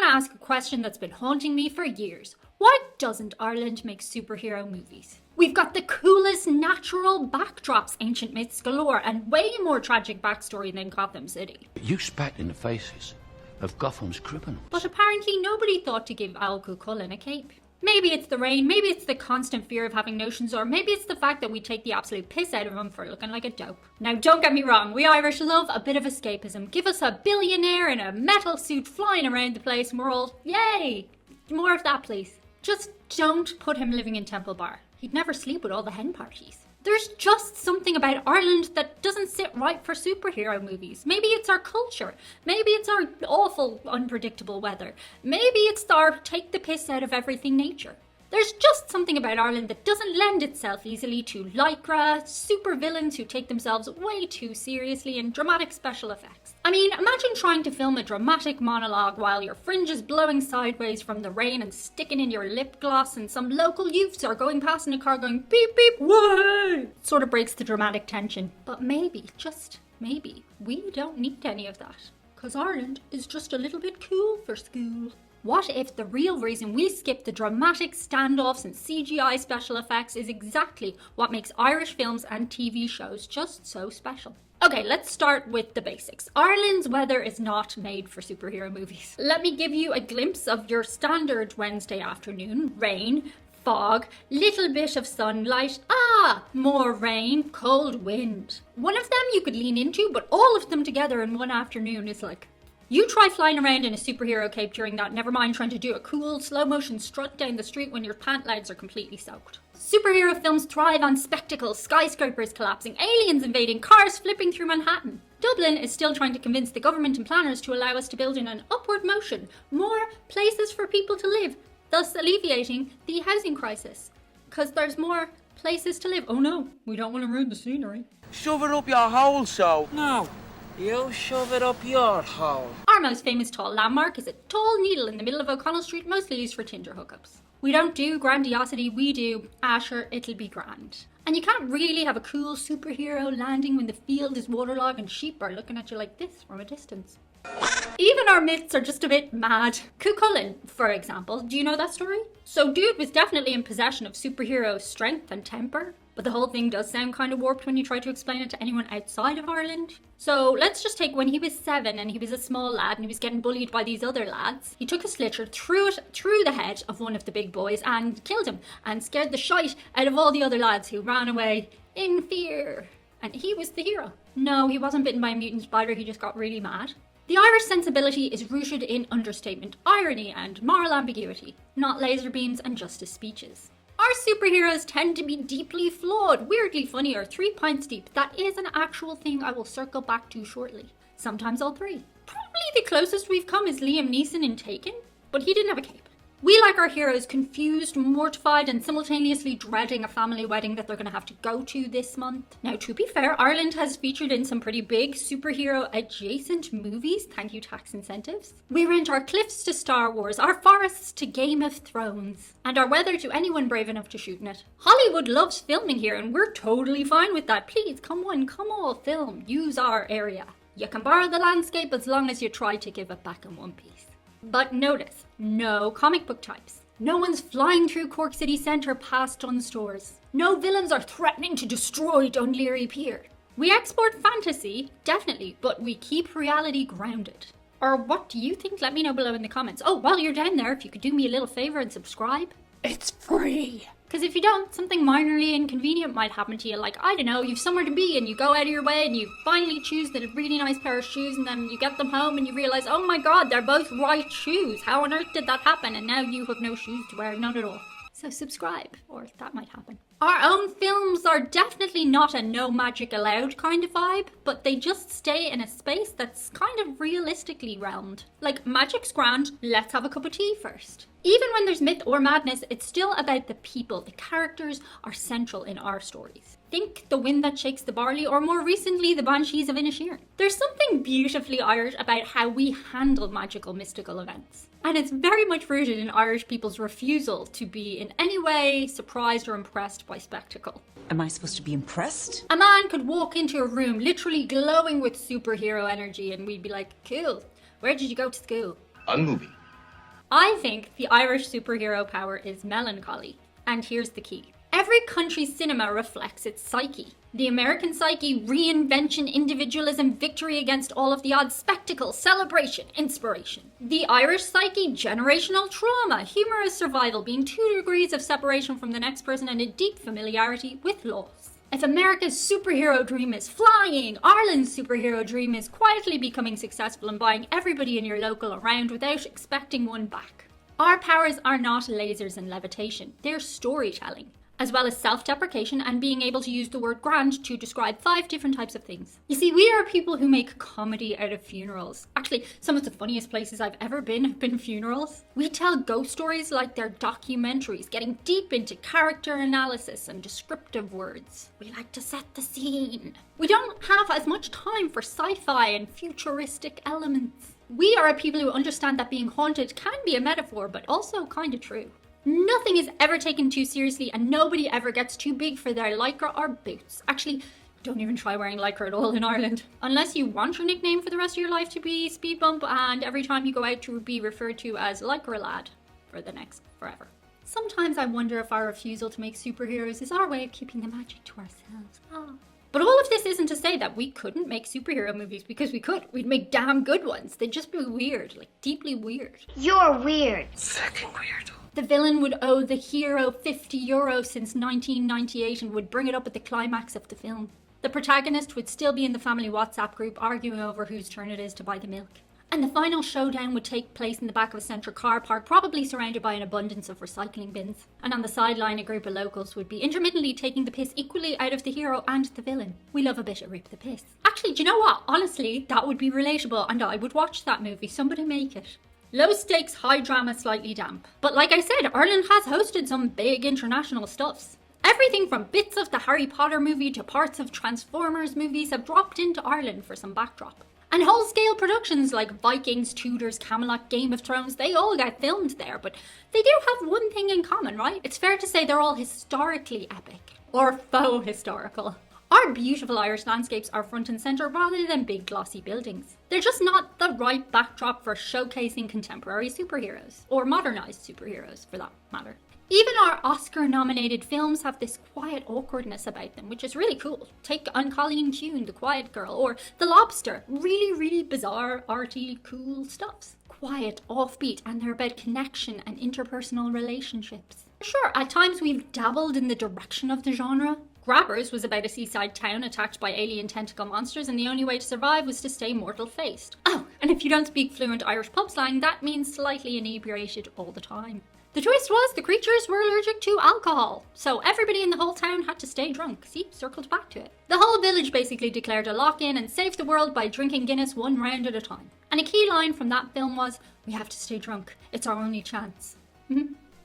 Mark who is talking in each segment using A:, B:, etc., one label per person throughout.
A: ask a question that's been haunting me for years. Why doesn't Ireland make superhero movies? We've got the coolest natural backdrops, ancient myths galore, and way more tragic backstory than Gotham City.
B: You spat in the faces of Gotham's criminals.
A: But apparently nobody thought to give Cú Chulainn a cape. Maybe it's the rain, maybe it's the constant fear of having notions, or maybe it's the fact that we take the absolute piss out of him for looking like a dope. Now don't get me wrong, we Irish love a bit of escapism. Give us a billionaire in a metal suit flying around the place and we're all, yay! More of that please. Just don't put him living in Temple Bar. He'd never sleep with all the hen parties. There's just something about Ireland that doesn't sit right for superhero movies. Maybe it's our culture. Maybe it's our awful, unpredictable weather. Maybe it's our take the piss out of everything nature. There's just something about Ireland that doesn't lend itself easily to lycra, supervillains who take themselves way too seriously, and dramatic special effects. I mean, imagine trying to film a dramatic monologue while your fringe is blowing sideways from the rain and sticking in your lip gloss and some local youths are going past in a car going beep beep way. It sort of breaks the dramatic tension. But maybe, just maybe, we don't need any of that. 'Cause Ireland is just a little bit cool for school. What if the real reason we skip the dramatic standoffs and CGI special effects is exactly what makes Irish films and TV shows just so special? Okay, let's start with the basics. Ireland's weather is not made for superhero movies. Let me give you a glimpse of your standard Wednesday afternoon. Rain, fog, little bit of sunlight, more rain, cold wind. One of them you could lean into, but all of them together in one afternoon is like, you try flying around in a superhero cape during that, never mind trying to do a cool slow motion strut down the street when your pant legs are completely soaked. Superhero films thrive on spectacle, skyscrapers collapsing, aliens invading, cars flipping through Manhattan. Dublin is still trying to convince the government and planners to allow us to build in an upward motion, more places for people to live, thus alleviating the housing crisis. Because there's more places to live. Oh no, we don't want to ruin the scenery.
C: Shove it up your hole, so.
D: No, you shove it up your hole.
A: Our most famous tall landmark is a tall needle in the middle of O'Connell Street, mostly used for Tinder hookups. We don't do grandiosity, we do, sure, it'll be grand. And you can't really have a cool superhero landing when the field is waterlogged and sheep are looking at you like this from a distance. Even our myths are just a bit mad. Cú Chulainn, for example, do you know that story? So dude was definitely in possession of superhero strength and temper, but the whole thing does sound kind of warped when you try to explain it to anyone outside of Ireland. So let's just take when he was 7 and he was a small lad and he was getting bullied by these other lads. He took a slither, threw it through the head of one of the big boys and killed him and scared the shite out of all the other lads who ran away in fear. And he was the hero. No, he wasn't bitten by a mutant spider, he just got really mad. The Irish sensibility is rooted in understatement, irony and moral ambiguity, not laser beams and justice speeches. Our superheroes tend to be deeply flawed, weirdly funny, or 3 pints deep. That is an actual thing I will circle back to shortly. Sometimes all 3. Probably the closest we've come is Liam Neeson in Taken, but he didn't have a cape. We like our heroes confused, mortified, and simultaneously dreading a family wedding that they're going to have to go to this month. Now, to be fair, Ireland has featured in some pretty big superhero-adjacent movies, thank you tax incentives. We rent our cliffs to Star Wars, our forests to Game of Thrones, and our weather to anyone brave enough to shoot in it. Hollywood loves filming here, and we're totally fine with that. Please, come on, come all, film, use our area. You can borrow the landscape as long as you try to give it back in one piece. But notice, no comic book types. No one's flying through Cork City Centre past Dunnes Stores. No villains are threatening to destroy Dún Laoghaire Pier. We export fantasy, definitely, but we keep reality grounded. Or what do you think? Let me know below in the comments. Oh, while you're down there, if you could do me a little favour and subscribe.
D: It's free.
A: Because if you don't, something minorly inconvenient might happen to you. Like, I don't know, you've somewhere to be and you go out of your way and you finally choose the really nice pair of shoes and then you get them home and you realise, oh my god, they're both right shoes. How on earth did that happen? And now you have no shoes to wear, none at all. So subscribe, or that might happen. Our own films are definitely not a no magic allowed kind of vibe, but they just stay in a space that's kind of realistically realmed. Like, magic's grand, let's have a cup of tea first. Even when there's myth or madness, it's still about the people. The characters are central in our stories. Think The Wind That Shakes the Barley, or more recently, The Banshees of Inisherin. There's something beautifully Irish about how we handle magical, mystical events. And it's very much rooted in Irish people's refusal to be in any way surprised or impressed by spectacle.
E: Am I supposed to be impressed?
A: A man could walk into a room literally glowing with superhero energy and we'd be like, cool, where did you go to school?
F: A movie.
A: I think the Irish superhero power is melancholy. And here's the key. Every country's cinema reflects its psyche. The American psyche, reinvention, individualism, victory against all of the odds, spectacle, celebration, inspiration. The Irish psyche, generational trauma, humorous survival, being 2 degrees of separation from the next person and a deep familiarity with loss. If America's superhero dream is flying, Ireland's superhero dream is quietly becoming successful and buying everybody in your local around without expecting one back. Our powers are not lasers and levitation, they're storytelling, as well as self-deprecation and being able to use the word grand to describe 5 different types of things. You see, we are people who make comedy out of funerals. Actually, some of the funniest places I've ever been have been funerals. We tell ghost stories like they're documentaries, getting deep into character analysis and descriptive words. We like to set the scene. We don't have as much time for sci-fi and futuristic elements. We are a people who understand that being haunted can be a metaphor, but also kind of true. Nothing is ever taken too seriously and nobody ever gets too big for their lycra or boots. Actually, don't even try wearing lycra at all in Ireland. Unless you want your nickname for the rest of your life to be Speed Bump and every time you go out to be referred to as Lycra Lad for the next forever. Sometimes I wonder if our refusal to make superheroes is our way of keeping the magic to ourselves. But all of this isn't to say that we couldn't make superhero movies, because we could. We'd make damn good ones. They'd just be weird, like deeply weird.
F: You're weird.
D: Fucking weirdo.
A: The villain would owe the hero €50 since 1998 and would bring it up at the climax of the film. The protagonist would still be in the family WhatsApp group arguing over whose turn it is to buy the milk. And the final showdown would take place in the back of a central car park, probably surrounded by an abundance of recycling bins. And on the sideline, a group of locals would be intermittently taking the piss equally out of the hero and the villain. We love a bit of rip the piss. Actually, do you know what? Honestly, that would be relatable and I would watch that movie. Somebody make it. Low stakes, high drama, slightly damp. But like I said, Ireland has hosted some big international stuffs. Everything from bits of the Harry Potter movie to parts of Transformers movies have dropped into Ireland for some backdrop. And whole-scale productions like Vikings, Tudors, Camelot, Game of Thrones, they all get filmed there, but they do have one thing in common, right? It's fair to say they're all historically epic. Or faux historical. Our beautiful Irish landscapes are front and centre rather than big glossy buildings. They're just not the right backdrop for showcasing contemporary superheroes, or modernised superheroes for that matter. Even our Oscar-nominated films have this quiet awkwardness about them, which is really cool. Take On Colleen Tune, The Quiet Girl, or The Lobster. Really bizarre, arty, cool stuffs. Quiet, offbeat, and they're about connection and interpersonal relationships. Sure, at times we've dabbled in the direction of the genre. Grabbers was about a seaside town attacked by alien tentacle monsters, and the only way to survive was to stay mortal-faced. Oh, and if you don't speak fluent Irish pub slang, that means slightly inebriated all the time. The twist was the creatures were allergic to alcohol, so everybody in the whole town had to stay drunk. See, circled back to it. The whole village basically declared a lock-in and saved the world by drinking Guinness 1 round at a time. And a key line from that film was, "We have to stay drunk. It's our only chance."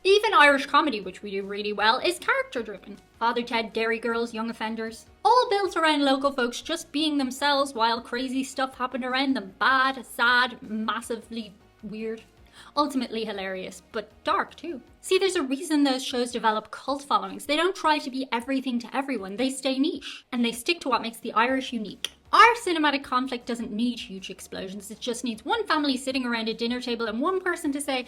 A: Even Irish comedy, which we do really well, is character-driven. Father Ted, Dairy Girls, Young Offenders. All built around local folks just being themselves while crazy stuff happened around them. Bad, sad, massively weird. Ultimately hilarious, but dark too. See, there's a reason those shows develop cult followings. They don't try to be everything to everyone. They stay niche. And they stick to what makes the Irish unique. Our cinematic conflict doesn't need huge explosions. It just needs one family sitting around a dinner table and one person to say,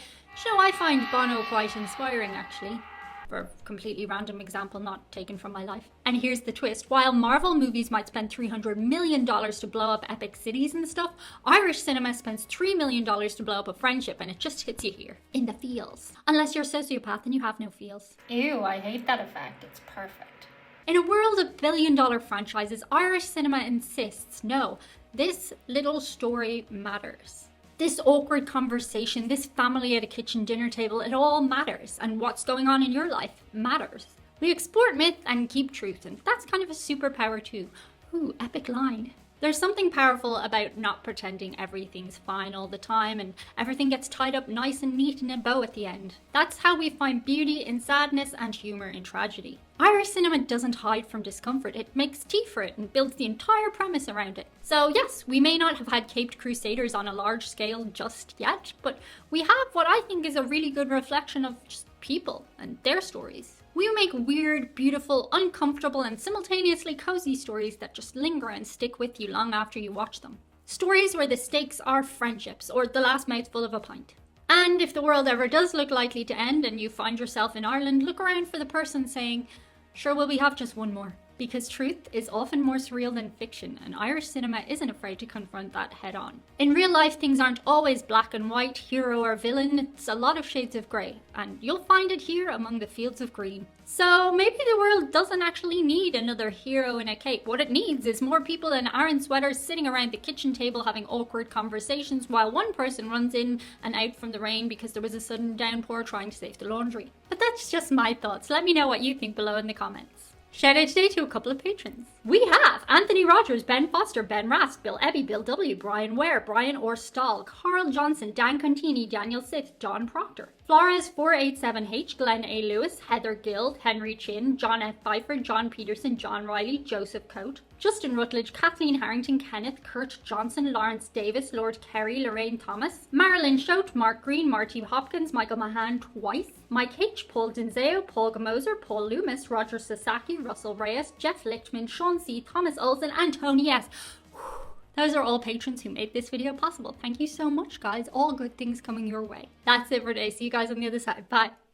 A: I find Bono quite inspiring, actually." For a completely random example not taken from my life. And here's the twist. While Marvel movies might spend $300 million to blow up epic cities and stuff, Irish cinema spends $3 million to blow up a friendship, and it just hits you here. In the feels. Unless you're a sociopath and you have no feels. Ew, I hate that effect. It's perfect. In a world of billion-dollar franchises, Irish cinema insists, no, this little story matters. This awkward conversation, this family at a kitchen dinner table, it all matters. And what's going on in your life matters. We export myth and keep truth, and that's kind of a superpower too. Ooh, epic line. There's something powerful about not pretending everything's fine all the time and everything gets tied up nice and neat in a bow at the end. That's how we find beauty in sadness and humour in tragedy. Irish cinema doesn't hide from discomfort, it makes tea for it and builds the entire premise around it. So yes, we may not have had caped crusaders on a large scale just yet, but we have what I think is a really good reflection of just people and their stories. We make weird, beautiful, uncomfortable, and simultaneously cozy stories that just linger and stick with you long after you watch them. Stories where the stakes are friendships or the last mouthful of a pint. And And if the world ever does look likely to end and you find yourself in Ireland, look around for the person saying, sure, will we have just one more? Because truth is often more surreal than fiction, and Irish cinema isn't afraid to confront that head on. In real life, things aren't always black and white, hero or villain, it's a lot of shades of grey, and you'll find it here among the fields of green. So maybe the world doesn't actually need another hero in a cape. What it needs is more people in Aran sweaters sitting around the kitchen table having awkward conversations while one person runs in and out from the rain because there was a sudden downpour trying to save the laundry. But that's just my thoughts. Let me know what you think below in the comments. Shout out today to a couple of patrons. We have Anthony Rogers, Ben Foster, Ben Rask, Bill Ebby, Bill W, Brian Ware, Brian Orstall, Carl Johnson, Dan Contini, Daniel Sith, John Proctor, Flores 487H, Glenn A. Lewis, Heather Guild, Henry Chin, John F. Pfeiffer, John Peterson, John Riley, Joseph Coate, Justin Rutledge, Kathleen Harrington, Kenneth, Kurt Johnson, Lawrence Davis, Lord Kerry, Lorraine Thomas, Marilyn Schote, Mark Green, Marty Hopkins, Michael Mahan twice, Mike H., Paul Denzeo, Paul Gamoser, Paul Loomis, Roger Sasaki, Russell Reyes, Jeff Lichtman, Sean C., Thomas Olsen, and Tony S. Those are all patrons who made this video possible. Thank you so much, guys. All good things coming your way. That's it for today. See you guys on the other side. Bye.